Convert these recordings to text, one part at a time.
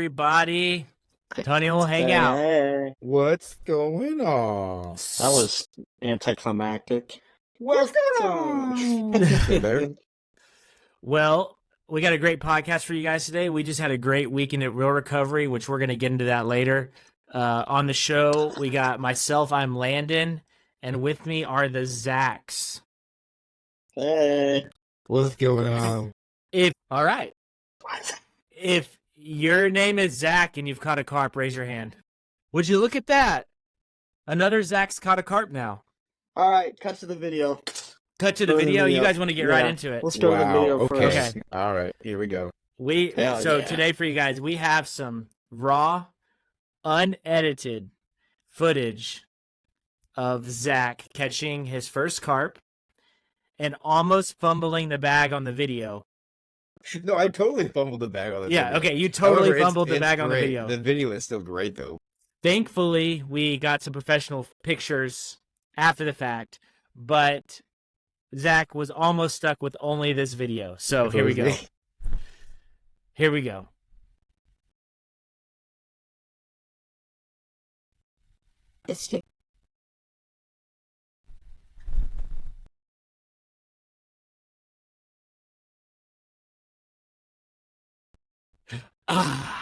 Everybody, Tony will hang out. Hey, What's going on? that was anticlimactic. What's going on? Well, we got a great podcast for you guys today. We just had a great weekend at Real Recovery, which we're going to get into that later. On the show, we got myself, I'm Landon, and with me are the Zacks. Hey. What's going on? All right. If your name is Zach and you've caught a carp, raise your hand. Would you look at that? Another Zach's caught a carp now. All right, cut to the video. Cut to the video. You guys want to get right into it? Let's go to the video first. Okay. All right, here we go. Today for you guys, we have some raw, unedited footage of Zach catching his first carp and almost fumbling the bag on the video. No, I totally fumbled the bag on the video. Yeah, okay, you totally However, fumbled the bag on the great. video. The video is still great, though. Thankfully, we got some professional pictures after the fact, but Zach was almost stuck with only this video. So here we go. Here we go. Ah.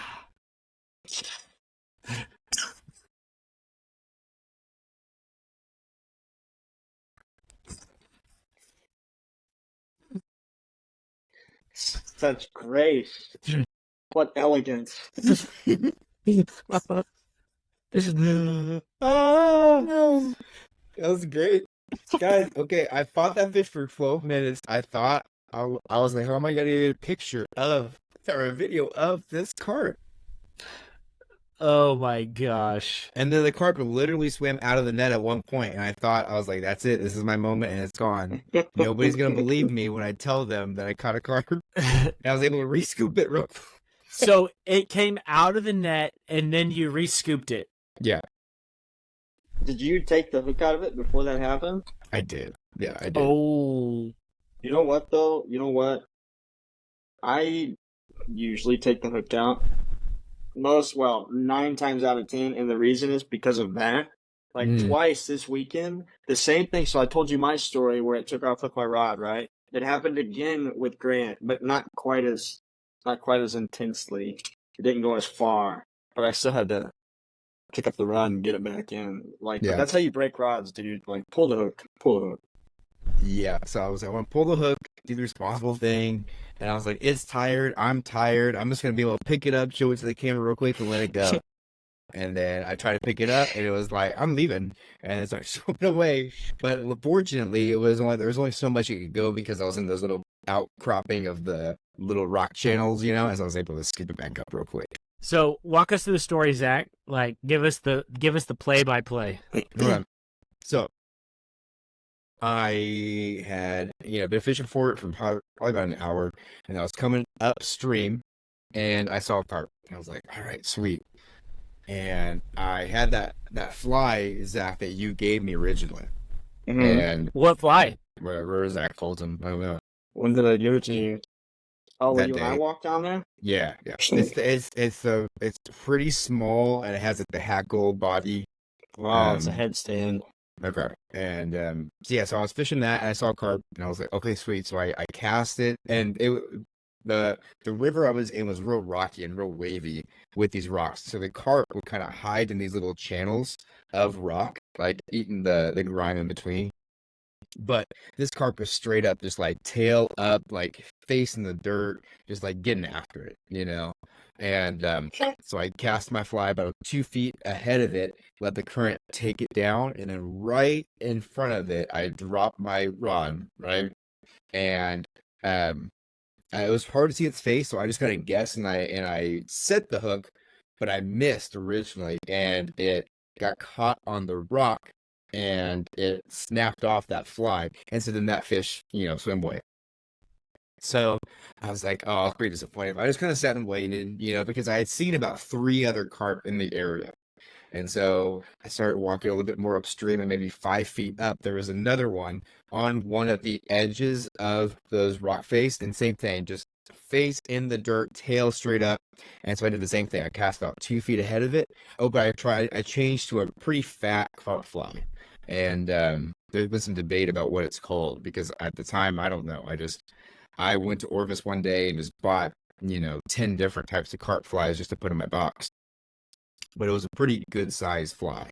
Such grace. What elegance. This is new. Oh, no. That was great. Guys, okay, I fought that fish for 12 minutes. I was like, how am I going to get a picture of, or a video of this carp? Oh my gosh. And then the carp literally swam out of the net at one point, and I was like, that's it. This is my moment, and it's gone. Nobody's going to believe me when I tell them that I caught a carp. And I was able to re-scoop it real quick. So it came out of the net, and then you re-scooped it. Yeah. Did you take the hook out of it before that happened? I did. Yeah, I did. Oh. You know what, though? You know what? I usually take the hook out. 9 times out of 10, and the reason is because of that. Twice this weekend, the same thing. So I told you my story where it took off with my rod, right? It happened again with Grant, but not quite as intensely. It didn't go as far, but I still had to pick up the rod and get it back in. That's how you break rods, dude. Pull the hook. Yeah, so I was like, I want to pull the hook, do the responsible thing, and I was like, it's tired, I'm tired, I'm just going to be able to pick it up, show it to the camera real quick, and let it go. And then I tried to pick it up, and it was like, I'm leaving, and it's like, swimming away. But fortunately, there was only so much it could go because I was in those little outcropping of the little rock channels, as I was able to skip it back up real quick. So walk us through the story, Zach. Give us the play-by-play. Okay. So I had, been fishing for it for probably about an hour, and I was coming upstream, and I saw a carp. And I was like, all right, sweet. And I had that fly, Zach, that you gave me originally. Mm-hmm. And what fly? Whatever Zach calls him. I don't know. When did I give it to you? Oh, when That you and I day. walked down there? Yeah. It's pretty small, and it has the hackle body. Wow, it's a headstand. Okay. And so I was fishing that, and I saw a carp, and I was like, okay, sweet. So I cast it, and the river I was in was real rocky and real wavy with these rocks. So the carp would kind of hide in these little channels of rock, eating the grime in between. But this carp was straight up, just tail up, face in the dirt, just getting after it, And so I cast my fly about 2 feet ahead of it, let the current take it down, and then right in front of it, I dropped my rod, right? And it was hard to see its face, so I just kind of guessed, and I set the hook, but I missed originally, and it got caught on the rock, and it snapped off that fly, and so then that fish, swam away. So I was like, oh, I was pretty disappointed. I just kind of sat and waited, because I had seen about 3 other carp in the area. And so I started walking a little bit more upstream, and maybe 5 feet up, there was another one on one of the edges of those rock face, and same thing, just face in the dirt, tail straight up. And so I did the same thing. I cast about 2 feet ahead of it. Oh, but I changed to a pretty fat carp fly. And there's been some debate about what it's called because at the time, I don't know. I went to Orvis one day and just bought, 10 different types of carp flies just to put in my box. But it was a pretty good size fly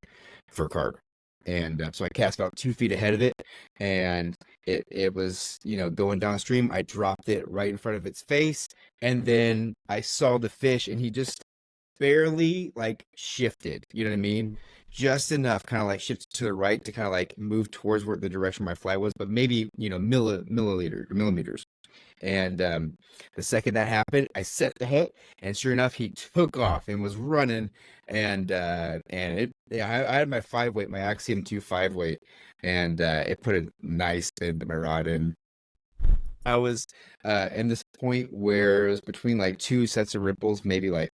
for carp. And so I cast about 2 feet ahead of it, and it was, going downstream. I dropped it right in front of its face, and then I saw the fish, and he just barely like shifted. You know what I mean? Just enough, kind of like shifted to the right to kind of like move towards where the direction my fly was, but maybe millimeters. And the second that happened, I set the hook, and sure enough, he took off and was running. And I had my 5-weight, my Axiom 2 5-weight, and it put a nice bend to my rod. And I was in this point where it was between like 2 sets of ripples, maybe like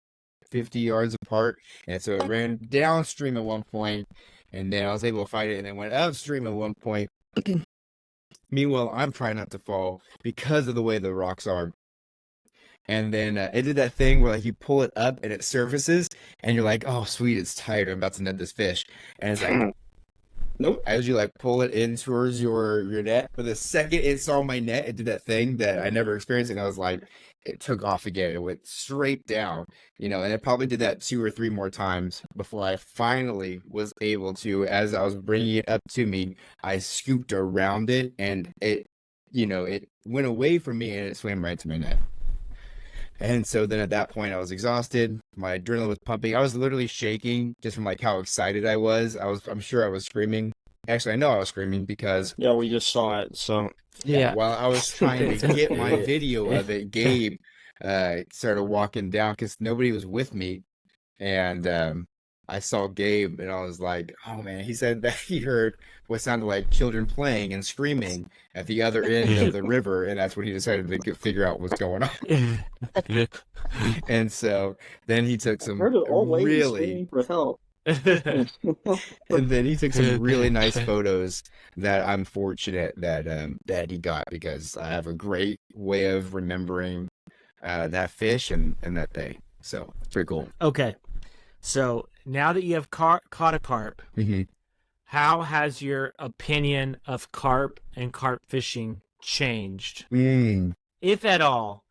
50 yards apart. And so it ran downstream at one point, and then I was able to fight it, and then went upstream at one point. Meanwhile, I'm trying not to fall because of the way the rocks are. And then it did that thing where like you pull it up and it surfaces, and you're like, oh, sweet, it's tight. I'm about to net this fish. And it's like, nope. As you like pull it in towards your net, but the second it saw my net, it did that thing that I never experienced. And I was like, it took off again. It went straight down, and it probably did that 2 or 3 more times before I finally was able to, as I was bringing it up to me, I scooped around it, and it went away from me, and it swam right to my net. And so then at that point I was exhausted. My adrenaline was pumping. I was literally shaking just from like how excited I was. I'm sure I was screaming. Actually, I know I was screaming because we just saw it. So Yeah. while I was trying to get my video of it, Gabe started walking down because nobody was with me. And I saw Gabe, and I was like, oh man, he said that he heard what sounded like children playing and screaming at the other end of the river, and that's when he decided to figure out what's going on. And so then he took some heard an old lady really screaming for help. and then he took some really nice photos that I'm fortunate that he got, because I have a great way of remembering that fish and that day. So it's pretty cool. Okay. So now that you have caught a carp, Mm-hmm. how has your opinion of carp and carp fishing changed, Mm. if at all?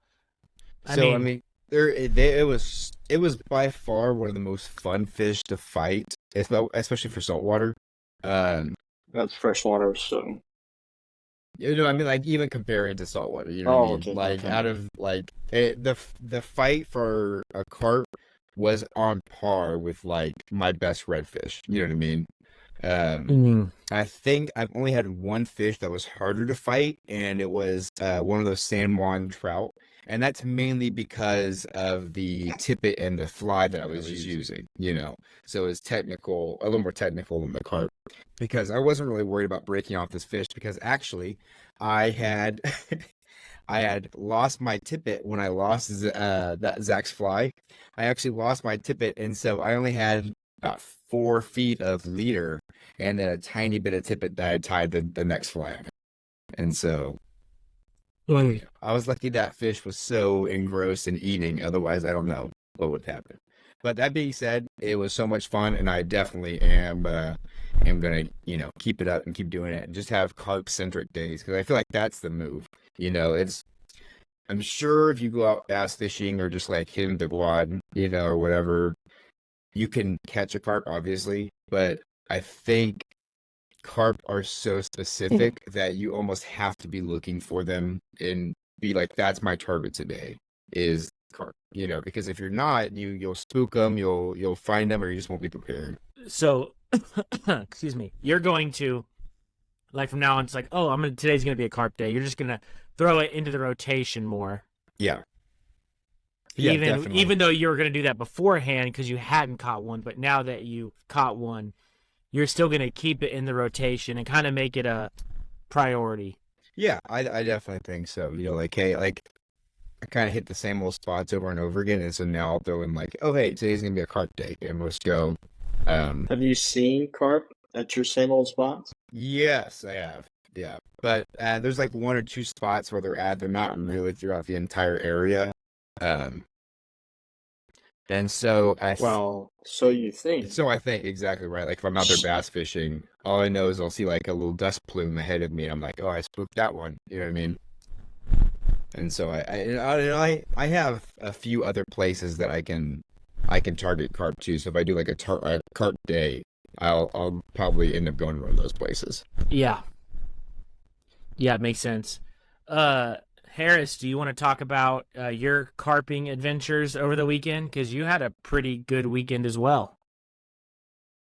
I mean, it was by far one of the most fun fish to fight, especially for saltwater. That's freshwater, so. I mean, like even comparing to saltwater, you know what I mean? Okay, Like okay. out of like the fight for a carp was on par with like my best redfish. You know what I mean? I think I've only had one fish that was harder to fight, and it was one of those San Juan trout. And that's mainly because of the tippet and the fly that I was using, So it's a little more technical than the carp. Because I wasn't really worried about breaking off this fish, because actually I had I had lost my tippet when I lost that Zach's fly. I actually lost my tippet, and so I only had about 4 feet of leader and then a tiny bit of tippet that I tied the next fly on. And so I was lucky that fish was so engrossed in eating. Otherwise, I don't know what would happen. But that being said, it was so much fun, and I definitely am gonna keep it up and keep doing it, and just have carp-centric days, because I feel like that's the move. I'm sure if you go out bass fishing or just like hitting the quad, or whatever, you can catch a carp, obviously, but I think carp are so specific that you almost have to be looking for them and be like, that's my target today, is carp, because if you're not, you'll spook them, you'll find them, or you just won't be prepared. So, excuse me, you're going to, like, from now on, it's like, oh, today's going to be a carp day. You're just going to throw it into the rotation more. Yeah. Yeah, even though you were going to do that beforehand because you hadn't caught one, but now that you caught one, you're still going to keep it in the rotation and kind of make it a priority. Yeah, I definitely think so. Hey, like I kind of hit the same old spots over and over again, and so now I'll throw in like, oh, hey, today's going to be a carp day, and let's go. Have you seen carp at your same old spots? Yes, I have. Yeah, but there's like one or two spots where they're at. They're not really throughout the entire area. And so So you think. I think exactly right. Like if I'm out there bass fishing, all I know is I'll see like a little dust plume ahead of me. And I'm like, oh, I spooked that one. You know what I mean? And so I have a few other places that I can target carp too. So if I do like a carp day, I'll probably end up going to one of those places. Yeah. Yeah, it makes sense. Harris, do you want to talk about your carping adventures over the weekend? Because you had a pretty good weekend as well.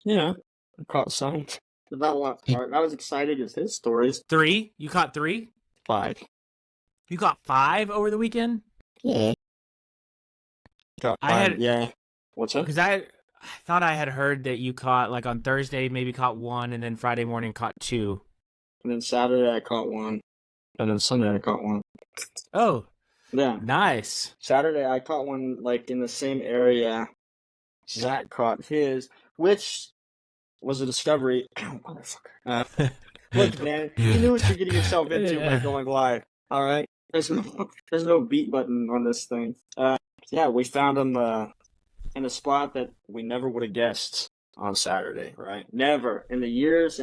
Yeah, I caught some. Not a lot. I was excited as his stories. 3? You caught 3? 5. You caught 5 over the weekend? Yeah. Got 5. Yeah. What's up? Because I thought I had heard that you caught, like on Thursday, maybe caught 1, and then Friday morning caught 2. And then Saturday I caught 1. And then Sunday I caught 1. Oh. Yeah. Nice. Saturday I caught one like in the same area Zach caught his, which was a discovery. Motherfucker. Look, man, you knew what you're getting yourself into by going live. All right, there's no beat button on this thing. Yeah, we found him in a spot that we never would have guessed on Saturday. Right? Never in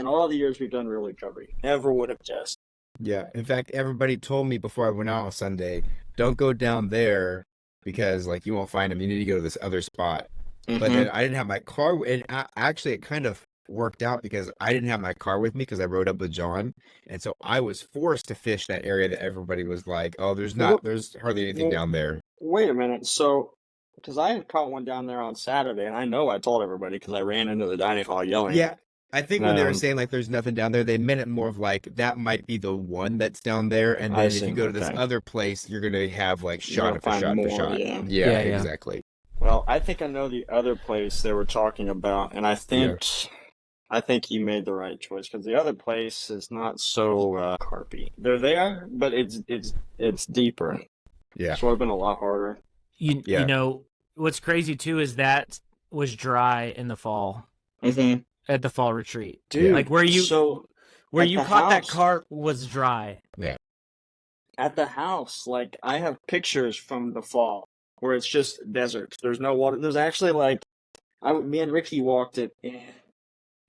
all the years we've done real recovery, never would have guessed. Yeah. In fact, everybody told me before I went out on Sunday, don't go down there because like you won't find him. You need to go to this other spot. Mm-hmm. But then I didn't have my car, and actually it kind of worked out because I didn't have my car with me because I rode up with John, and so I was forced to fish that area that everybody was like, "Oh, there's hardly anything down there." Wait a minute, so because I had caught one down there on Saturday, and I know I told everybody because I ran into the dining hall yelling. Yeah, I think when they were saying like there's nothing down there, they meant it more of like that might be the one that's down there, and then if you go to this other place, you're gonna have like shot after shot after shot. Yeah, exactly. Well, I think I know the other place they were talking about, and I think you made the right choice because the other place is not so carpy. They're there, but it's deeper. Yeah, so it would have been a lot harder. You know what's crazy too is that was dry in the fall at the fall retreat, dude. Like where you caught that carp was dry. Yeah, at the house, like I have pictures from the fall where it's just desert. There's no water. There's actually like me and Ricky walked it. And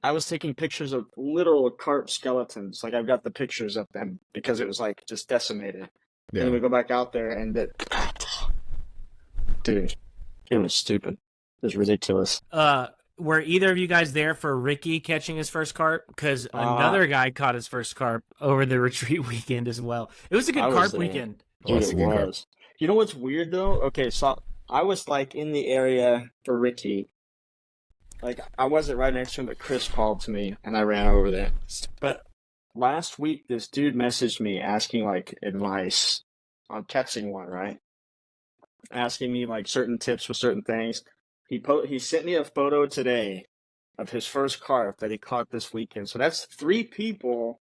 I was taking pictures of literal carp skeletons. Like I've got the pictures of them because it was like just decimated. Yeah. And then we go back out there and dude, it was stupid. It was ridiculous. Were either of you guys there for Ricky catching his first carp? Because another guy caught his first carp over the retreat weekend as well. It was a good carp weekend. Dude, it was. You know what's weird though? Okay, so I was like in the area for Ricky. Like I wasn't right next to him, but Chris called to me and I ran over there. But last week this dude messaged me asking like advice on catching one, right? Asking me like certain tips for certain things. He sent me a photo today of his first carp that he caught this weekend. So that's 3 people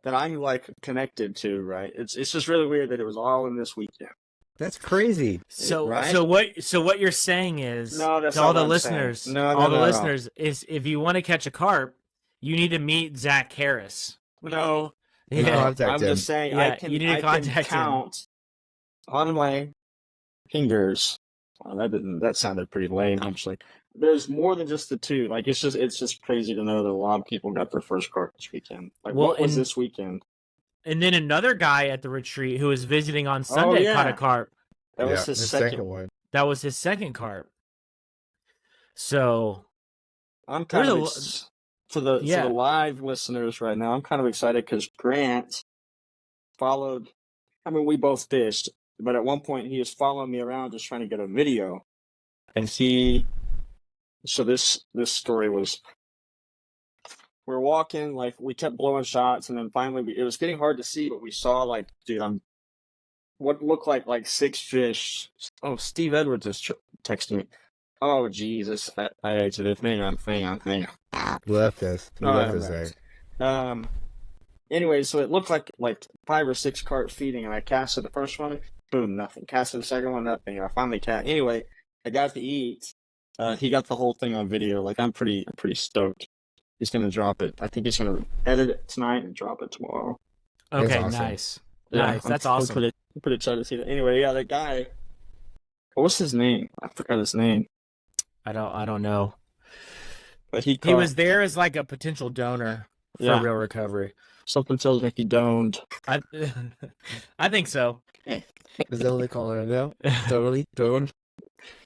that I'm like connected to, right? It's just really weird that it was all in this weekend. That's crazy. So what you're saying is to all the listeners, listeners is if you want to catch a carp, you need to meet Zach Harris. No, I'm just saying I can count on my fingers. Well, that sounded pretty lame actually. There's more than just the 2. Like it's just crazy to know that a lot of people got their first carp this weekend. Like what was this weekend? And then another guy at the retreat who was visiting on Sunday caught a carp. That was his second one. That was his second carp. So I'm kind of for the live listeners right now. I'm kind of excited because Grant followed. I mean, we both fished, but at one point he was following me around just trying to get a video, and So this story was. We're walking, like, we kept blowing shots, and then finally, it was getting hard to see, but we saw, like, dude, what looked like 6 fish. Oh, Steve Edwards is texting me. Oh, Jesus. I exited. Hang on. Left us. Anyway, so it looked like 5 or 6 carp feeding, and I casted the first one. Boom, nothing. Casted the second one, nothing. And I finally cast. Anyway, I got to eat. He got the whole thing on video. Like, I'm pretty stoked. He's going to drop it. I think he's going to edit it tonight and drop it tomorrow. It was Okay, awesome. nice. Yeah, Nice. That's awesome. I'm pretty excited to see that. Anyway, yeah, that guy. What's his name? I forgot his name. I don't know. But he He caught. was there as like a potential donor for Yeah. Real Recovery. Something tells me he doned. I I think so. Is that what they call it now? Totally. Don't.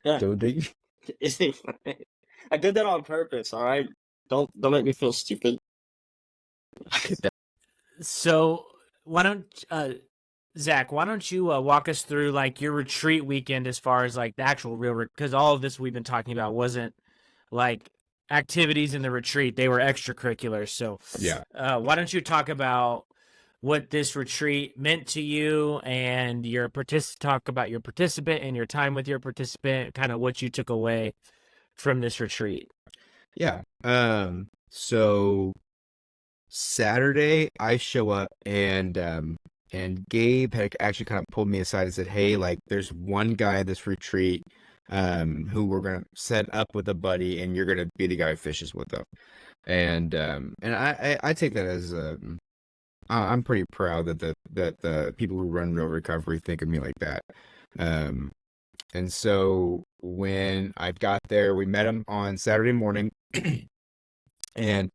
Yeah. Don't dig. I did that on purpose. All right. Don't make me feel stupid. So why don't Zach, why don't you walk us through like your retreat weekend as far as like the actual because all of this we've been talking about wasn't like activities in the retreat, they were extracurriculars. So Yeah. why don't you talk about what this retreat meant to you and talk about your participant and your time with your participant, kind of what you took away from this retreat. Yeah. So Saturday I show up and Gabe had actually kind of pulled me aside and said, "Hey, like there's one guy at this retreat who we're gonna set up with a buddy and you're gonna be the guy who fishes with them." And I take that as I'm pretty proud that the people who run Real Recovery think of me like that. And so when I got there, we met him on Saturday morning, and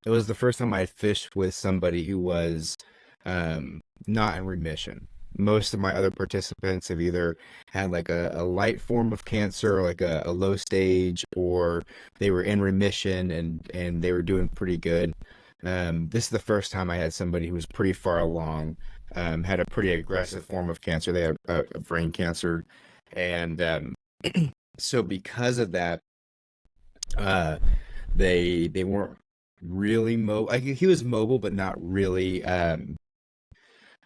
it was the first time I had fished with somebody who was not in remission. Most of my other participants have either had like a light form of cancer, or like a low stage, or they were in remission and they were doing pretty good. This is the first time I had somebody who was pretty far along, had a pretty aggressive form of cancer. They had a brain cancer. And so because of that, they weren't really mobile. Like, he was mobile, but not really.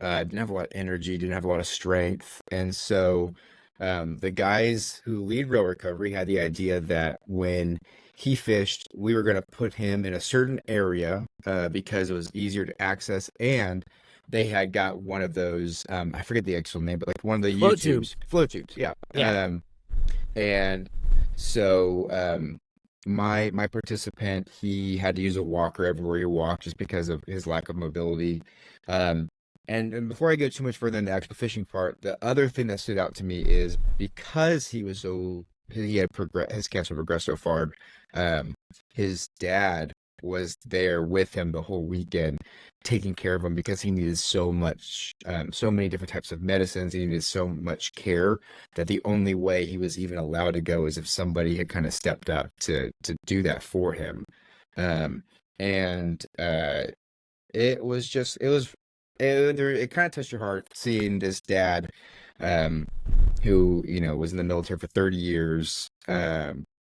Didn't have a lot of energy, didn't have a lot of strength. And so the guys who lead Real Recovery had the idea that when he fished, we were going to put him in a certain area because it was easier to access. And they had got one of those, I forget the actual name, but like one of the Float float tubes. Yeah. And so my participant, he had to use a walker everywhere he walked just because of his lack of mobility. And before I go too much further in the actual fishing part, the other thing that stood out to me is because his cancer progressed so far, his dad was there with him the whole weekend, taking care of him because he needed so many different types of medicines. He needed so much care that the only way he was even allowed to go is if somebody had kind of stepped up to do that for him. It kind of touched your heart seeing this dad, who, was in the military for 30 years.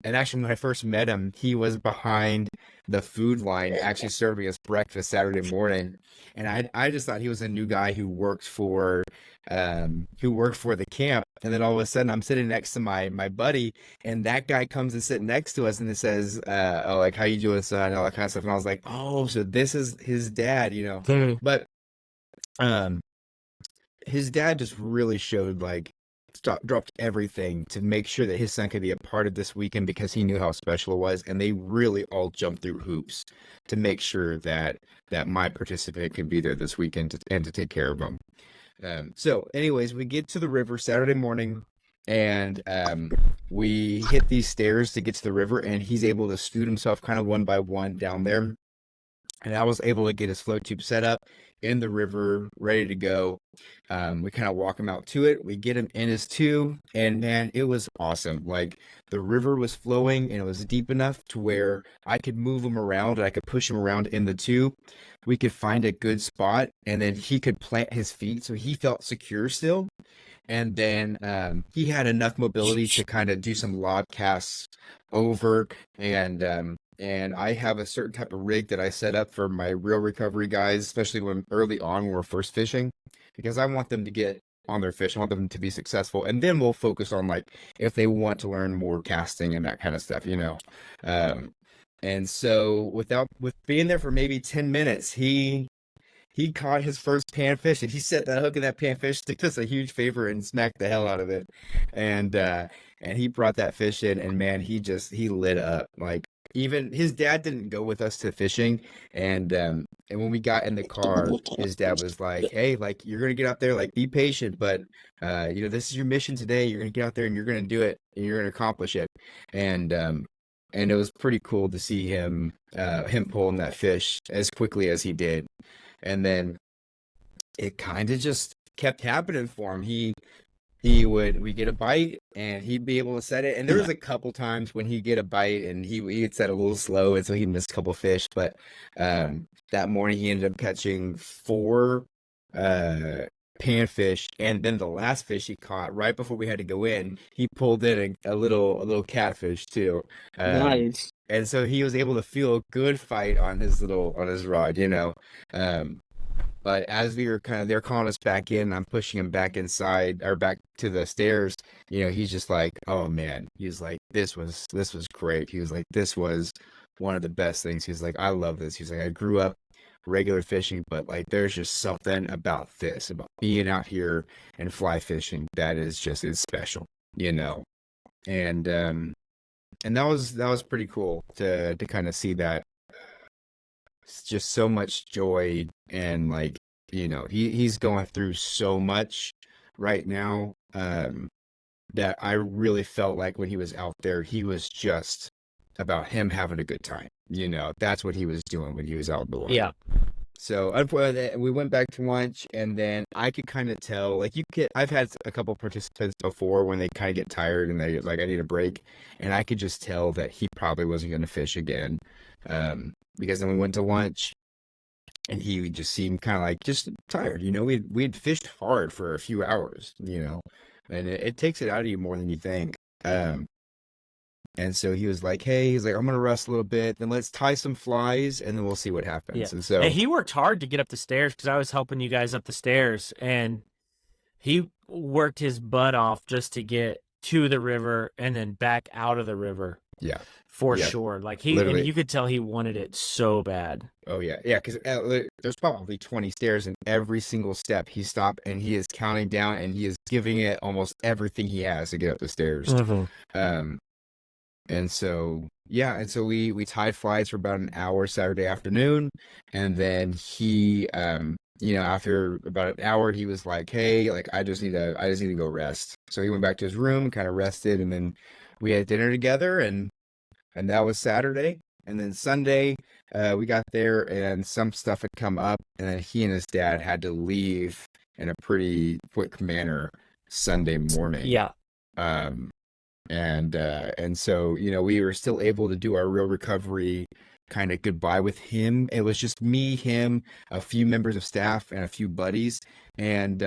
And actually, when I first met him, he was behind the food line, actually serving us breakfast Saturday morning. And I just thought he was a new guy who worked for the camp. And then all of a sudden, I'm sitting next to my buddy, and that guy comes and sit next to us, and it says, "Oh, like, how you doing, son?" and all that kind of stuff. And I was like, "Oh, so this is his dad, But his dad just really showed, like, dropped everything to make sure that his son could be a part of this weekend because he knew how special it was, and they really all jumped through hoops to make sure that my participant could be there this weekend to take care of him. So anyways, we get to the river Saturday morning, and we hit these stairs to get to the river, and he's able to scoot himself kind of one by one down there. And I was able to get his float tube set up in the river, ready to go. We kind of walk him out to it. We get him in his tube, and man, it was awesome. Like, the river was flowing, and it was deep enough to where I could move him around, and I could push him around in the tube. We could find a good spot, and then he could plant his feet, so he felt secure still. And then he had enough mobility to kind of do some lob casts over, and I have a certain type of rig that I set up for my Real Recovery guys, especially when early on when we're first fishing, because I want them to get on their fish. I want them to be successful, and then we'll focus on, like, if they want to learn more casting and that kind of stuff, And so with being there for maybe 10 minutes, he caught his first panfish, and he set that hook in that panfish, did us a huge favor and smacked the hell out of it. And and he brought that fish in, and man, he lit up. Like, even his dad didn't go with us to fishing, and when we got in the car, his dad was like, "Hey, like, you're gonna get out there, like, be patient, but this is your mission today. You're gonna get out there and you're gonna do it, and you're gonna accomplish it." And it was pretty cool to see him pulling that fish as quickly as he did. And then it kind of just kept happening for him. We get a bite and he'd be able to set it. And there was a couple times when he'd get a bite and he'd set a little slow, and so he'd miss a couple fish. But that morning he ended up catching 4 panfish, and then the last fish he caught right before we had to go in, he pulled in a little catfish too. Nice. And so he was able to feel a good fight on his rod, but as we were they're calling us back in, I'm pushing him back inside or back to the stairs. He's just like, "Oh man," he's like, this was great. He was like, "This was one of the best things." He's like, "I love this." He's like, "I grew up regular fishing, but like, there's just something about being out here and fly fishing that is special, And that was pretty cool to kind of see that. It's just so much joy, and like, he's going through so much right now, that I really felt like when he was out there, he was just about him having a good time. That's what he was doing when he was out the water. Yeah. So we went back to lunch, and then I could kind of tell, like, I've had a couple participants before when they kind of get tired and they like, "I need a break," and I could just tell that he probably wasn't going to fish again, because then we went to lunch, and he just seemed kind of like just tired. We'd fished hard for a few hours, and it takes it out of you more than you think. And so he was like, "Hey," he's like, "I'm going to rest a little bit. Then let's tie some flies and then we'll see what happens." Yeah. And so and he worked hard to get up the stairs because I was helping you guys up the stairs, and he worked his butt off just to get to the river and then back out of the river. Yeah. For Yeah. sure. Like, Literally. and you could tell he wanted it so bad. Oh, yeah. Yeah, because there's probably 20 stairs, and every single step he stopped and he is counting down and he is giving it almost everything he has to get up the stairs. Mm-hmm. And so, yeah, we tied flies for about an hour Saturday afternoon, and then he, after about an hour, he was like, "Hey, like, I just need to go rest." So he went back to his room, kind of rested, and then we had dinner together, and that was Saturday. And then Sunday, we got there, and some stuff had come up, and then he and his dad had to leave in a pretty quick manner Sunday morning. Yeah. And so, we were still able to do our real recovery kind of goodbye with him. It was just me, him, a few members of staff, and a few buddies. And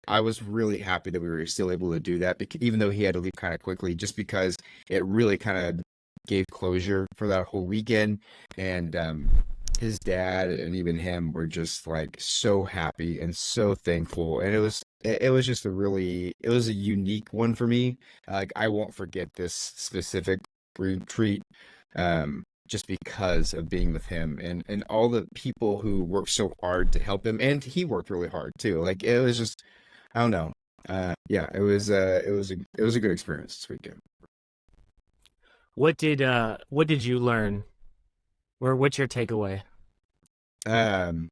I was really happy that we were still able to do that, because even though he had to leave kind of quickly, just because it really kind of gave closure for that whole weekend. And his dad and even him were just like so happy and so thankful. And it was just it was a unique one for me. Like, I won't forget this specific retreat, just because of being with him and all the people who worked so hard to help him. And he worked really hard too. Like, it was just, I don't know. Yeah, it was a good experience this weekend. What did you learn? What's your takeaway? The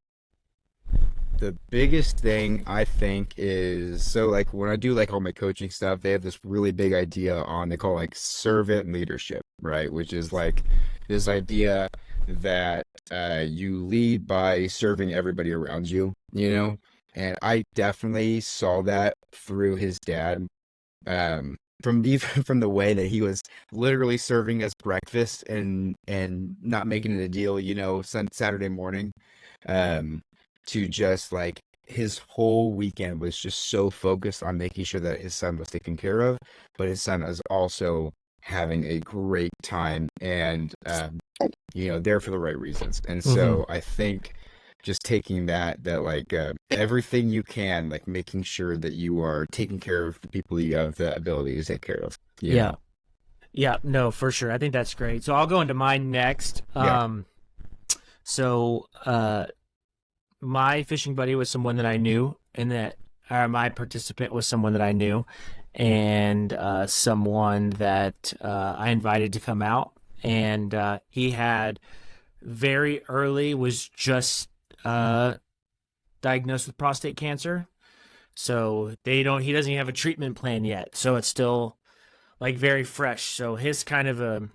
biggest thing I think is, so like when I do like all my coaching stuff, they have this really big idea they call like servant leadership, right? Which is like this idea that you lead by serving everybody around you, And I definitely saw that through his dad, from the way that he was literally serving us breakfast and not making it a deal, Saturday morning, to just like his whole weekend was just so focused on making sure that his son was taken care of, but his son was also having a great time and there for the right reasons. And so I think just taking that like everything you can, like making sure that you are taking care of the people you have the ability to take care of. Yeah. No, for sure. I think that's great. So I'll go into mine next. So my fishing buddy was someone that I knew, and that my participant was someone that I knew, and someone that I invited to come out. And he had very early was just diagnosed with prostate cancer. So he doesn't even have a treatment plan yet. So it's still like very fresh. So his kind of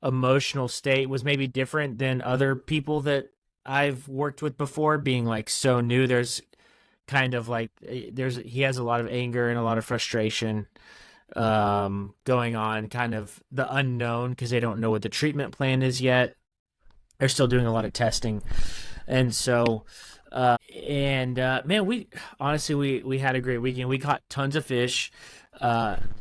emotional state was maybe different than other people that I've worked with before, being like so new. There's kind of like he has a lot of anger and a lot of frustration going on, kind of the unknown, because they don't know what the treatment plan is yet. They're still doing a lot of testing. And so man, we honestly we had a great weekend. We caught tons of fish.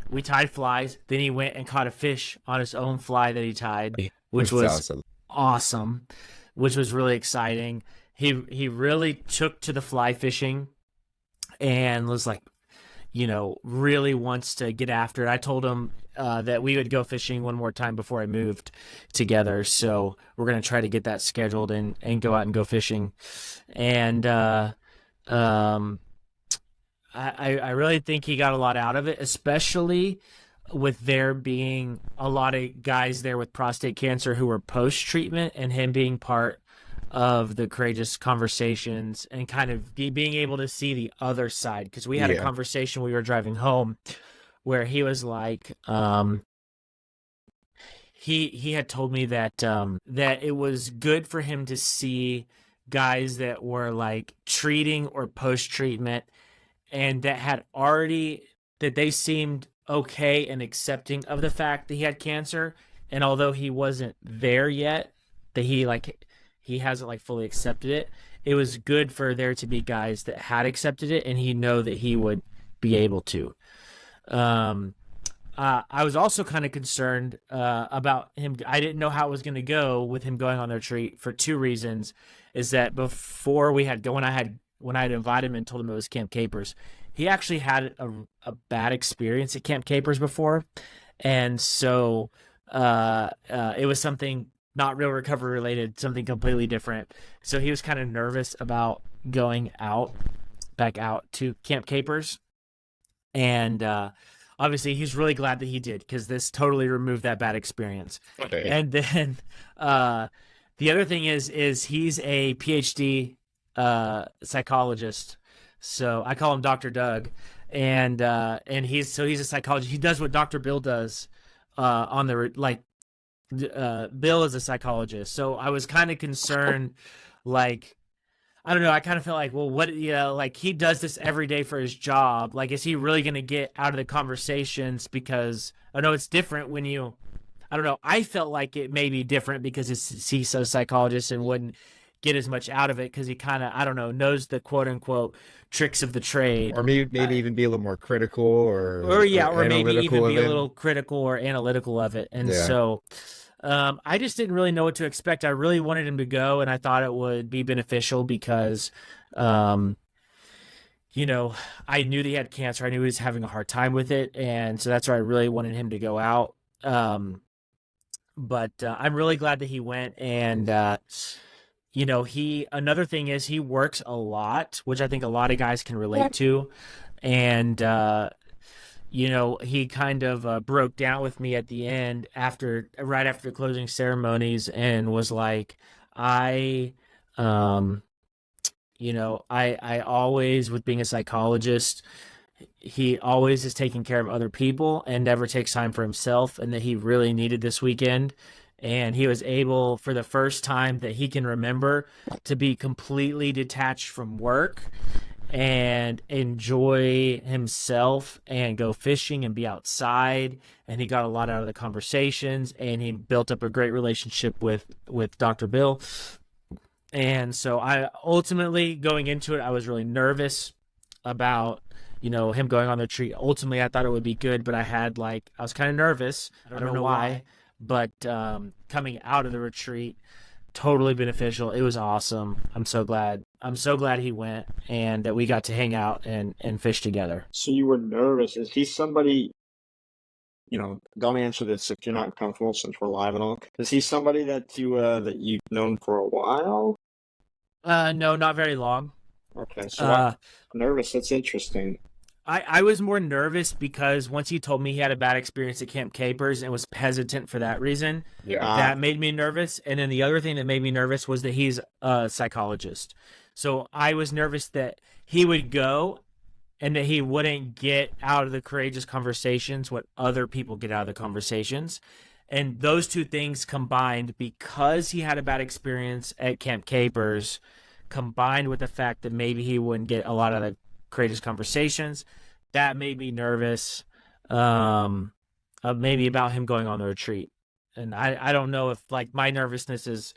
We tied flies. Then he went and caught a fish on his own fly that he tied, which was awesome, which was really exciting. He really took to the fly fishing and was like, really wants to get after it. I told him that we would go fishing one more time before I moved together. So we're going to try to get that scheduled and go out and go fishing. And I really think he got a lot out of it, especially with there being a lot of guys there with prostate cancer who were post-treatment, and him being part of the courageous conversations and kind of being able to see the other side. Because we had a conversation, we were driving home, where he was like, he had told me that that it was good for him to see guys that were like treating or post-treatment, and that they seemed okay and accepting of the fact that he had cancer. And although he wasn't there yet, that he hasn't like fully accepted it. It was good for there to be guys that had accepted it, and he know that he would be able to. I was also kind of concerned about him. I didn't know how it was going to go with him going on the retreat for two reasons. Is that before when I had invited him and told him it was Camp Capers, he actually had a bad experience at Camp Capers before, and so it was something not real recovery related, something completely different. So he was kind of nervous about going back out to Camp Capers. And obviously he's really glad that he did, because this totally removed that bad experience. Okay. And then the other thing is he's a PhD psychologist. So I call him Dr. Doug. And he's a psychologist. He does what Dr. Bill does on the Bill is a psychologist. So I was kind of concerned, like, I don't know, I kind of felt like, well, what, like he does this every day for his job. Like, is he really going to get out of the conversations? Because I know it's different when I don't know. I felt like it may be different because he's a psychologist and wouldn't get as much out of it because he kind of, I don't know, knows the quote unquote tricks of the trade. Or maybe even be a little more critical or maybe even be a little critical or analytical of it. And so I just didn't really know what to expect. I really wanted him to go, and I thought it would be beneficial because, I knew that he had cancer. I knew he was having a hard time with it, and so that's why I really wanted him to go out. But I'm really glad that he went, and another thing is he works a lot, which I think a lot of guys can relate to, and he kind of broke down with me at the end right after the closing ceremonies, and was like, I always, with being a psychologist, he always is taking care of other people and never takes time for himself, and that he really needed this weekend. And he was able, for the first time that he can remember, to be completely detached from work and enjoy himself and go fishing and be outside. And he got a lot out of the conversations, and he built up a great relationship with Dr. Bill. And so I ultimately, going into it, I was really nervous about, him going on the retreat. Ultimately, I thought it would be good, but I was kind of nervous. I don't know why. But coming out of the retreat, totally beneficial. It was awesome. I'm so glad he went, and that we got to hang out and fish together. So you were nervous. Is he somebody, don't answer this if you're not comfortable, since we're live and all. Is he somebody that you've known for a while? No, not very long. Okay, so I'm nervous. That's interesting. I was more nervous because once he told me he had a bad experience at Camp Capers and was hesitant for that reason, Yeah. that made me nervous. And then the other thing that made me nervous was that he's a psychologist. So I was nervous that he would go and that he wouldn't get out of the courageous conversations what other people get out of the conversations. And those two things combined, because he had a bad experience at Camp Capers, combined with the fact that maybe he wouldn't get a lot of the courageous conversations, that made me nervous, maybe about him going on the retreat. And I don't know if like my nervousness is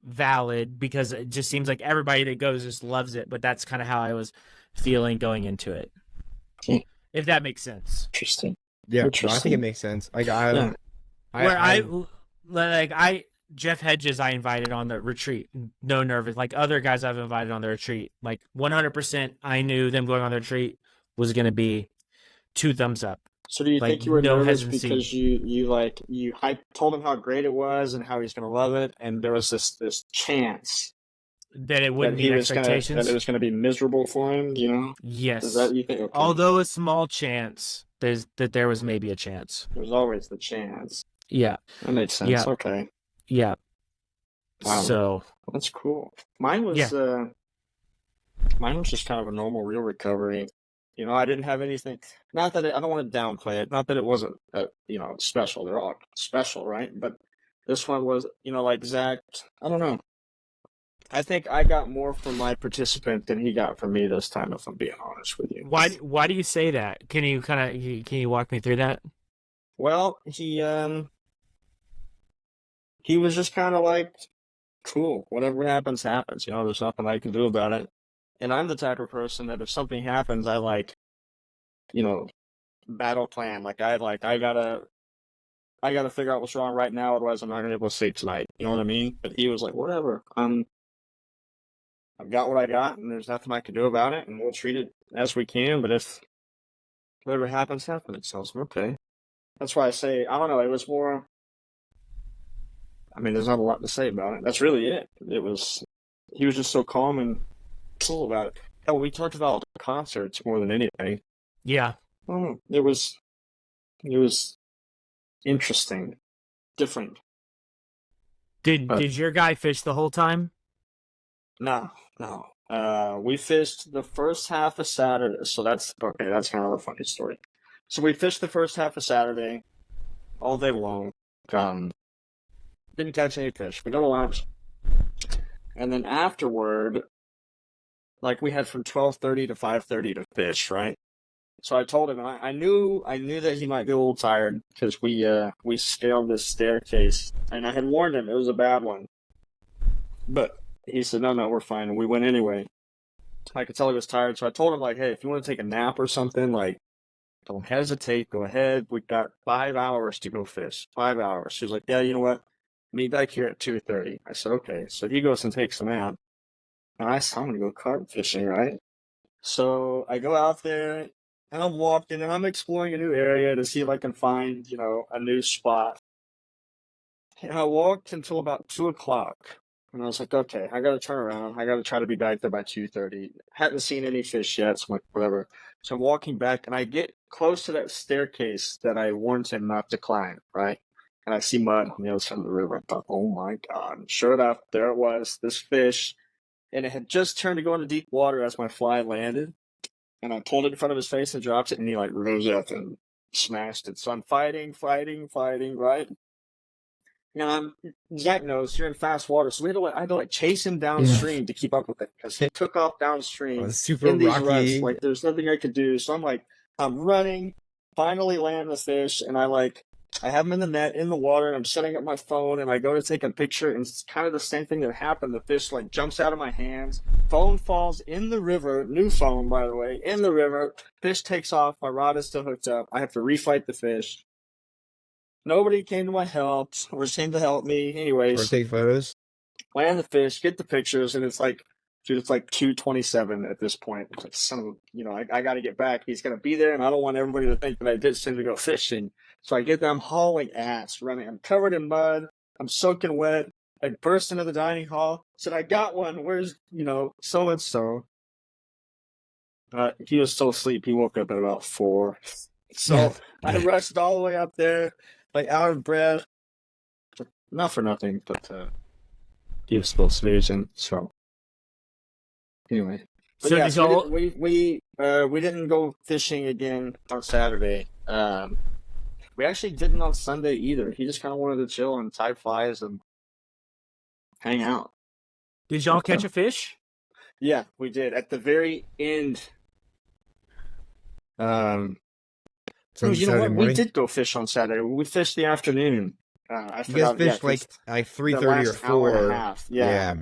valid, because it just seems like everybody that goes just loves it, but that's kind of how I was feeling going into it. If that makes sense. Interesting. Yeah, no, I think it makes sense. Like Jeff Hedges I invited on the retreat, no nervous. Like other guys I've invited on the retreat, like 100% I knew them going on the retreat was going to be 2 thumbs up. So do you Like, think you were no nervous hesitancy. because you told him how great it was and how he's going to love it, and there was this chance That it that wouldn't meet expectations? that it was going to be miserable for him, you know? Yes. Is that you think? Okay. Although a small chance, there was maybe a chance. There's always the chance. Yeah. That makes sense. Yeah. Okay. Yeah. Wow. So That's cool. Mine was just kind of a normal, real recovery. You know, I didn't have anything. Not that I don't want to downplay it. Not that it wasn't, special. They're all special, right? But this one was, like Zach. I don't know. I think I got more from my participant than he got from me this time, if I'm being honest with you. why do you say that? Can you walk me through that? Well, he was just kind of like, cool, whatever happens, happens. There's nothing I can do about it. And I'm the type of person that if something happens, I battle plan. Like I gotta figure out what's wrong right now, otherwise I'm not gonna be able to sleep tonight. You know what I mean? But he was like, whatever. I've got what I got, and there's nothing I can do about it, and we'll treat it as we can. But if whatever happens, happens. So I was like, okay. That's why I say, I don't know. It was more. I mean, there's not a lot to say about it. That's really it. He was just so calm and cool about it. Hell, we talked about concerts more than anything. Yeah. It was interesting, different. Did your guy fish the whole time? No. We fished the first half of Saturday, so that's okay. That's kind of a funny story. So we fished the first half of Saturday, all day long. Didn't catch any fish. We go to lunch, and then afterward, like we had from 12:30 to 5:30 to fish, right? So I told him I knew that he might be a little tired because we scaled this staircase, and I had warned him it was a bad one, but he said no, we're fine, and we went anyway. I could tell he was tired, so I told him like, hey, if you want to take a nap or something, like, don't hesitate, go ahead. We got 5 hours to go fish. 5 hours. She was like, yeah, you know what? Meet back here at 2:30. I said, okay. So he goes and takes a nap. And I said, I'm going to go carp fishing, right? So I go out there, and I'm walking, and I'm exploring a new area to see if I can find, a new spot. And I walked until about 2 o'clock. And I was like, okay, I got to turn around. I got to try to be back there by 2:30. Hadn't seen any fish yet, so I'm like, whatever. So I'm walking back, and I get close to that staircase that I warned him not to climb, right? And I see mud on the other side of the river. I thought, oh my God. And sure enough, there it was, this fish. And it had just turned to go into deep water as my fly landed. And I pulled it in front of his face and dropped it, and he rose up and smashed it. So I'm fighting, right? Zach knows you're in fast water, so I had to chase him downstream to keep up with it because he took off downstream super in these rocky. ruts. There's nothing I could do, so I'm running, finally land the fish, and I have him in the net in the water, and I'm setting up my phone, and I go to take a picture, and it's kind of the same thing that happened. The fish jumps out of my hands, phone falls in the river, new phone by the way, in the river. Fish takes off, my rod is still hooked up. I have to refight the fish. Nobody came to my help or seemed to help me. Anyways, Or take photos. Land the fish, get the pictures, and it's like 2:27 at this point. It's like, son of I got to get back. He's gonna be there, and I don't want everybody to think that I did something to go fishing. So I get there, I'm hauling ass, running. I'm covered in mud. I'm soaking wet. I burst into the dining hall. Said, I got one. Where's so and so? He was still asleep. He woke up at about 4. So I rushed all the way up there, like out of breath. Not for nothing, but he was still snoozing. So anyway, but So yeah, did so y'all? we didn't go fishing again on Saturday. We actually didn't on Sunday either. He just kind of wanted to chill and tie flies and hang out. Did y'all catch a fish? Yeah, we did at the very end. So You know Saturday what? We morning, did go fish on Saturday. We fished the afternoon. I you guys forgot. Yeah, fished 'cause like the 3:30 or last hour and a 4. half. Yeah.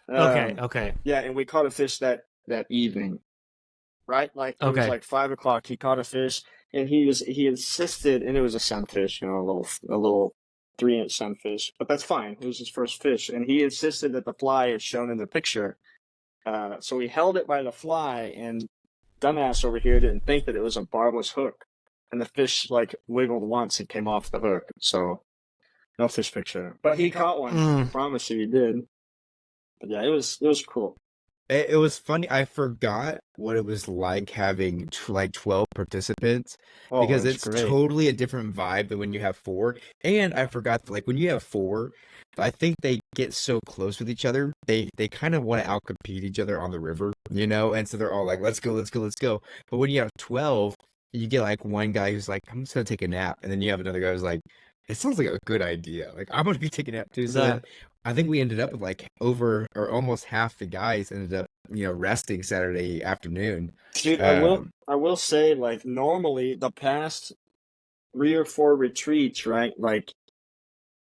Okay, Um, okay, yeah, and we caught a fish that evening. Right? Like it was okay. like 5 o'clock. He caught a fish, and he insisted, and it was a sunfish, a little 3-inch sunfish. But that's fine. It was his first fish, and he insisted that the fly is shown in the picture. So he held it by the fly, and dumbass over here didn't think that it was a barbless hook, and the fish like wiggled once and came off the hook. So no fish picture, but he caught one. I promise you, he did. But yeah, it was cool. It was funny. I forgot what it was like having like 12 participants Oh, because it's it's great. totally a different vibe than when you have 4. And I forgot that, like when you have 4, I think they get so close with each other. They kind of want to outcompete each other on the river, and so they're all like, let's go, let's go, let's go. But when you have 12, you get like one guy who's like, I'm just gonna take a nap, and then you have another guy who's like, it sounds like a good idea. Like I'm gonna be taking a nap too. So then I think we ended up with like over or almost half the guys ended up, resting Saturday afternoon. Dude, I will say, like, normally the past 3 or 4 retreats, right? Like,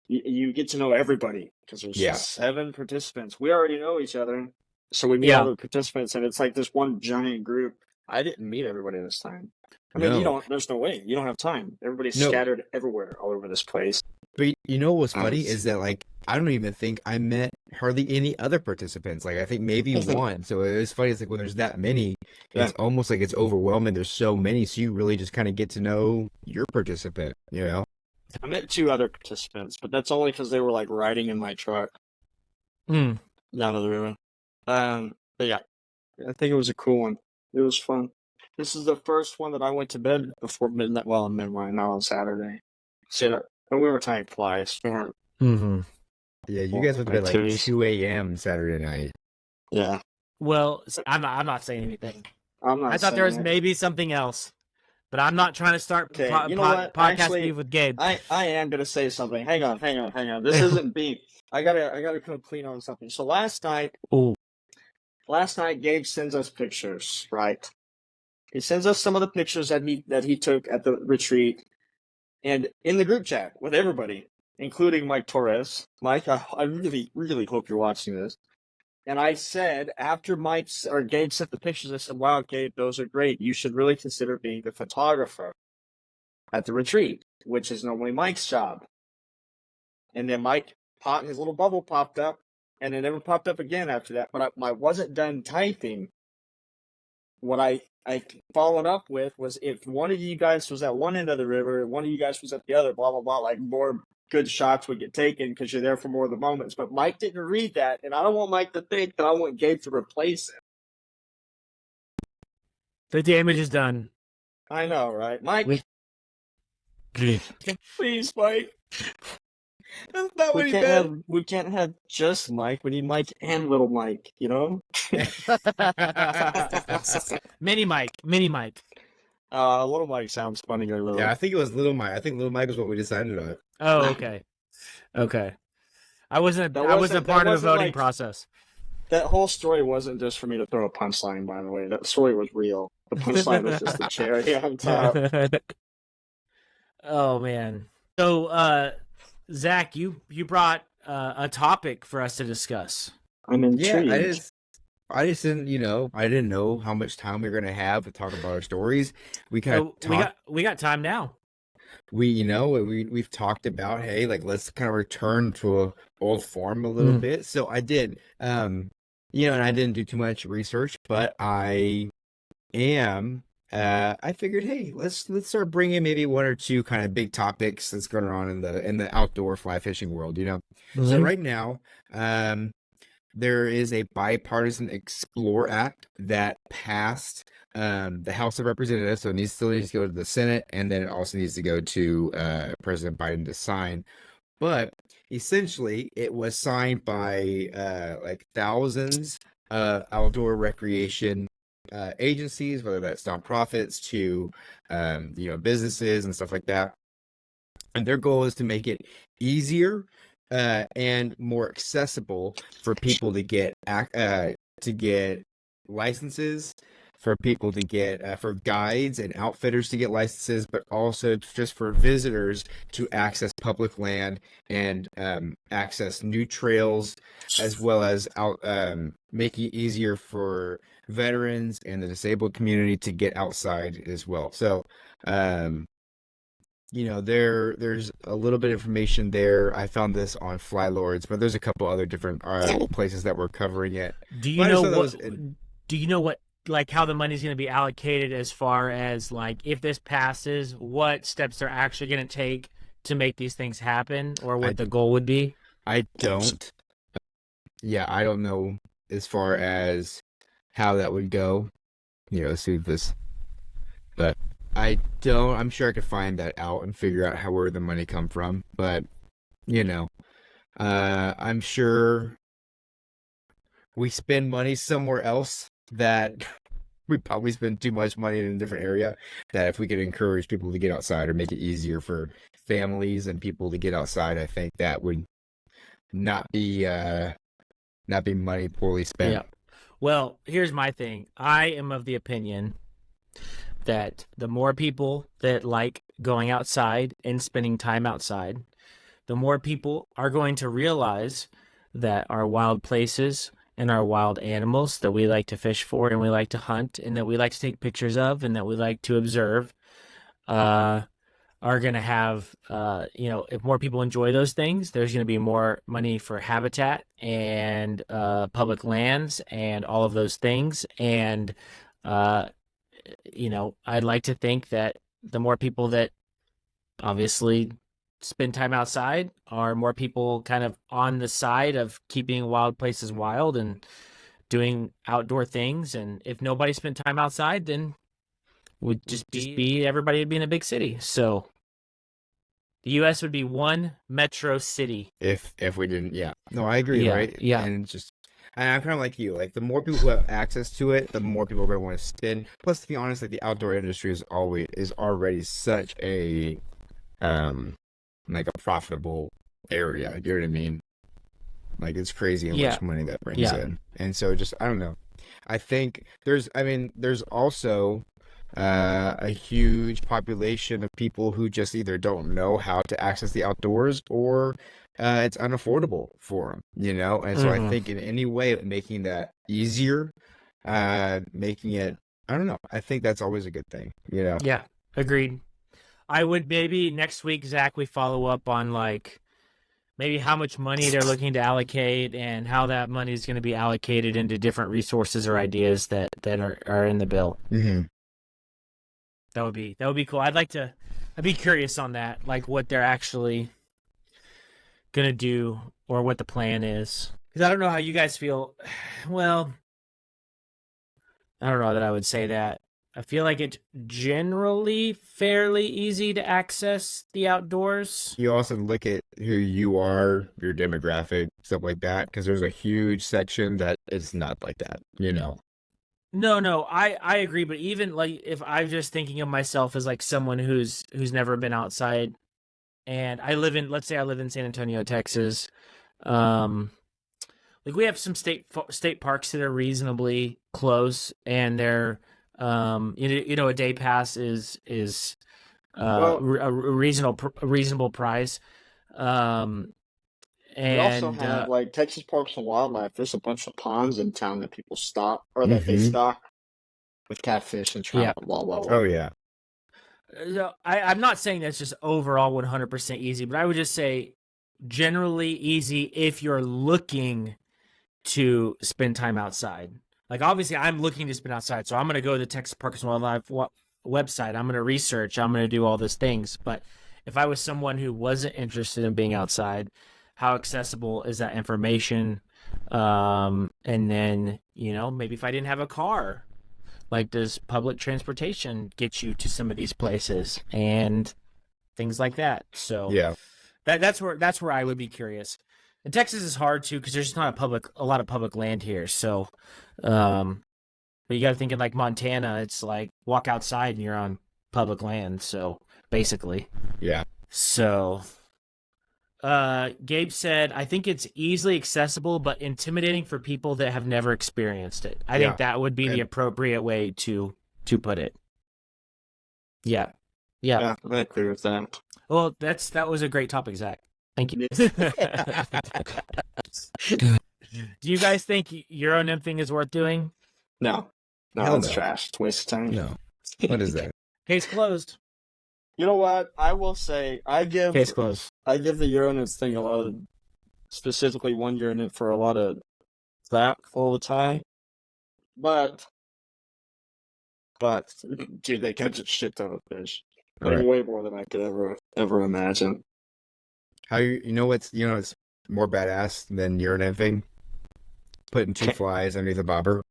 you get to know everybody because there's Yeah. 7 participants. We already know each other, so we meet all Yeah. the participants, and it's like this one giant group. I didn't meet everybody this time. I mean, you No. don't. There's no way. You don't have time. Everybody's No. scattered everywhere, all over this place. But you know what's funny Nice. is that like I don't even think I met hardly any other participants. Like I think maybe one. So it was funny. It's like when there's that many, it's almost like it's overwhelming. There's so many, so you really just kind of get to know your participant. I met 2 other participants, but that's only because they were like riding in my truck Mm. down to the river. But yeah, I think it was a cool one. It was fun. This is the first one that I went to bed before midnight. Well, midnight, not on Saturday. So we were tying flies. Mm-hmm. Yeah, you guys went to bed like 2 a.m. Saturday night. Yeah, Well, I'm not saying anything. I'm not. I thought there was saying it. maybe something else, but I'm not trying to start Okay, you know what? podcast Actually, beef with Gabe. I am gonna say something. Hang on. This isn't beef. I gotta come clean on something. So last night, Ooh. Gabe sends us pictures. Right? He sends us some of the pictures that he took at the retreat, and in the group chat with everybody, including Mike Torres. Mike, I really, really hope you're watching this. And I said, after Gabe sent the pictures, I said, wow, Gabe, those are great. You should really consider being the photographer at the retreat, which is normally Mike's job. And then his little bubble popped up, and it never popped up again after that. But I wasn't done typing. What I followed up with was, if one of you guys was at one end of the river, one of you guys was at the other, blah, blah, blah, like more good shots would get taken because you're there for more of the moments. But Mike didn't read that, and I don't want Mike to think that I want Gabe to replace it. The damage is done. I know, right? Mike, please, Mike. That's not what We can't have just Mike. We need Mike and little Mike, Mini Mike. Little Mike sounds funnier. Little. Yeah, I think it was Little Mike. I think Little Mike was what we decided on. Oh, okay. I wasn't part of the voting process. That whole story wasn't just for me to throw a punchline, by the way. That story was real. The punchline was just the cherry on top. Oh man. So Zach, you brought a topic for us to discuss. I'm intrigued. Yeah, I just didn't, I didn't know how much time we were gonna have to talk about our stories. We kind of we got time now. We've talked about, hey, like let's kind of return to a old form a little bit. So I did, and I didn't do too much research, but I figured, hey, let's start bringing maybe 1 or 2 kind of big topics that's going on in the outdoor fly fishing world. So right now, there is a bipartisan Explore Act that passed the House of Representatives, so still needs to go to the Senate, and then it also needs to go to President Biden to sign. But essentially, it was signed by like thousands of outdoor recreation agencies, whether that's nonprofits to businesses and stuff like that. And their goal is to make it easier and more accessible for people to get licenses, for people to get for guides and outfitters to get licenses, but also just for visitors to access public land and access new trails, as well as making it easier for veterans and the disabled community to get outside as well. So there's a little bit of information there. I found this on Fly Lords, but there's a couple other different places that were covering it. Do you know what like how the money's going to be allocated, as far as like if this passes, what steps they're actually going to take to make these things happen, or what the goal would be? I don't. Yeah, I don't know as far as how that would go. See this, but I don't. I'm sure I could find that out and figure out where the money come from. But I'm sure we spend money somewhere else that we probably spend too much money in a different area, that if we could encourage people to get outside or make it easier for families and people to get outside, I think that would not be money poorly spent. Yeah. Well, here's my thing. I am of the opinion that the more people that like going outside and spending time outside, the more people are going to realize that our wild places and our wild animals that we like to fish for and we like to hunt and that we like to take pictures of and that we like to observe are going to have, if more people enjoy those things, there's going to be more money for habitat and public lands and all of those things. And, I'd like to think that the more people that obviously spend time outside are more people kind of on the side of keeping wild places wild and doing outdoor things. And if nobody spent time outside, then would just be everybody would be in a big city. So the U.S. would be one metro city if we didn't. Yeah, no, I agree. Yeah, right? yeah. And I'm kind of like you. Like the more people who have access to it, the more people are going to want to spend. Plus, to be honest, like the outdoor industry is already such a like a profitable area. You know what I mean? Like it's crazy how much money that brings in. And so I don't know. I think there's also a huge population of people who just either don't know how to access the outdoors or it's unaffordable for them, And so I think in any way of making that easier, making it, I don't know. I think that's always a good thing, Yeah, agreed. I would maybe next week, Zach, we follow up on like maybe how much money they're looking to allocate and how that money is going to be allocated into different resources or ideas that are in the bill. Mm-hmm. That would be cool. I'd be curious on that, like what they're actually going to do or what the plan is. Because I don't know how you guys feel. Well, I don't know that I would say that. I feel like it's generally fairly easy to access the outdoors. You also look at who you are, your demographic, stuff like that, because there's a huge section that is not like that, No, I agree. But even like if I'm just thinking of myself as like someone who's never been outside, and let's say I live in San Antonio, Texas, like we have some state parks that are reasonably close, and they're a day pass is a reasonable price. We also have like Texas Parks and Wildlife. There's a bunch of ponds in town that people stock or that they stock with catfish and trout. Yeah. Blah, blah, blah. Oh yeah. So I'm not saying that's just overall 100% easy, but I would just say generally easy if you're looking to spend time outside. Like obviously I'm looking to spend outside, so I'm going to go to the Texas Parks and Wildlife website. I'm going to research. I'm going to do all these things. But if I was someone who wasn't interested in being outside, how accessible is that information? And then, maybe if I didn't have a car, Like, does public transportation get you to some of these places and things like that? So Yeah. that's where I would be curious. And Texas is hard too because there's just not a lot of public land here. So, but you got to think in like Montana, it's like walk outside and you're on public land. So basically, Yeah. so. Gabe said, I think it's easily accessible but intimidating for people that have never experienced it. I think that would be the appropriate way to put it. Yeah. Yeah, I agree with that. Well, that was a great topic, Zach. Thank you. Do you guys think Euro Nymphing is worth doing? No, Hell it's no. trash. It's a waste of time. No. What is that? Case closed. You know what? I will say Case closed. I give the Euro Nymph thing a lot of, specifically one Euro Nymph for a lot of that all the time. But dude, they catch a shit ton of fish. Like, Right. way more than I could ever imagine. How you know what's more badass than Euro Nymphing? Putting 2 flies underneath a bobber.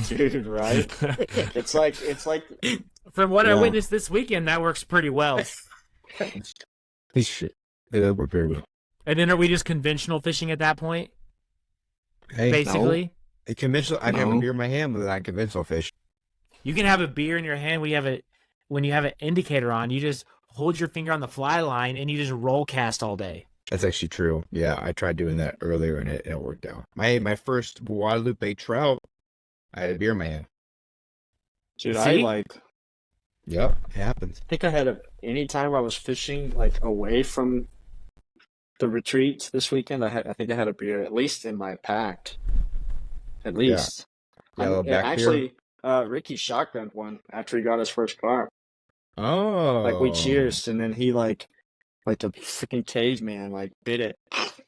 Dude, right? It's like From what I Yeah. witnessed this weekend, that works pretty well. Shit. That worked very well. And then are we just conventional fishing at that point? Hey, Basically, a conventional. I have a No. beer in my hand with a conventional fish. you can have a beer in your hand when you have an indicator on. You just hold your finger on the fly line and you just roll cast all day. That's actually true. Yeah, I tried doing that earlier and it worked out. My first Guadalupe trout, I had a beer in my hand. dude, See? I Yep, it happens. think I had any time I was fishing like away from the retreat this weekend. I think I had a beer at least in my pack. At least. Yeah, a little back actually, Ricky shotgunned one after he got his first carp. Oh, Like we cheersed, and then he like the freaking caveman like bit it,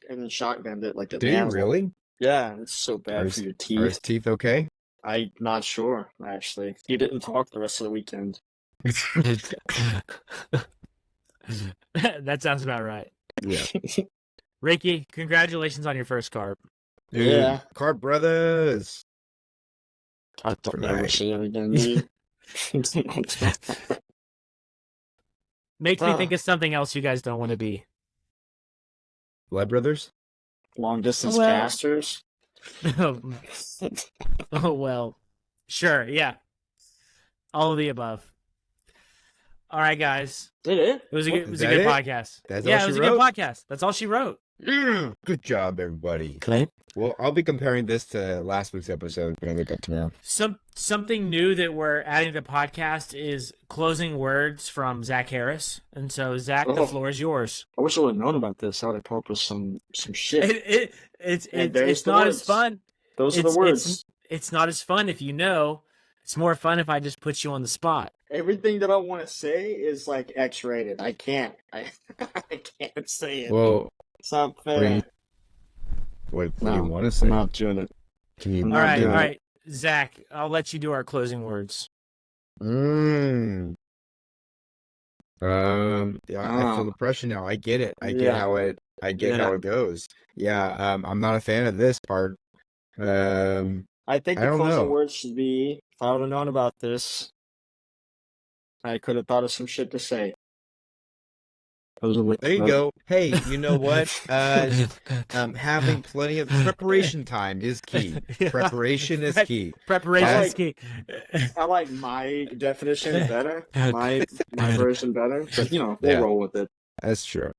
and then shotgunned it like the Did he animal. really? Yeah, it's so bad Are for your Are teeth. his teeth okay? I'm not sure actually. He didn't talk the rest of the weekend. That sounds about right. Yeah. Ricky, congratulations on your first carp. Dude, Yeah. Carp Brothers. I thought Right. never see him again. dude. Makes me Ah. think of something else you guys don't want to be. Blood Brothers. Long distance Well- casters. Oh, well. Sure, yeah. All of the above. All right, guys. Did it? It was a What- good, it was is a that good it? podcast. That's yeah, all it was she a good wrote? podcast. That's all she wrote. Yeah. Good job, everybody. Clay? Well, I'll be comparing this to last week's episode when I look up tomorrow. Something new that we're adding to the podcast is closing words from Zach Harris. And so, Zach, the Oh. floor is yours. I wish I would have known about this. I would have come up with some shit. It's And there's it's the not words. as fun. Those are It's- the words. It's not as fun if you know. It's more fun if I just put you on the spot. Everything that I want to say is like X-rated. I can't. I can't say it. Well, It's not what do fair. you, what do No, you want to say? I'm not doing it. Can you? I'm All not right, all doing it. right. Zach, I'll let you do our closing words. Mm. Yeah, I feel Ah. the pressure now. I get it. I get Yeah. how it. I get Yeah. how it goes. Yeah. I'm not a fan of this part. I think I the don't closing know. words should be, if I would have known about this, I could have thought of some shit to say. There you go. Hey, you know what? Having plenty of preparation time is key. Preparation is key. Preparation I is key. I like my definition better, my version better, but we'll Yeah. roll with it. That's true.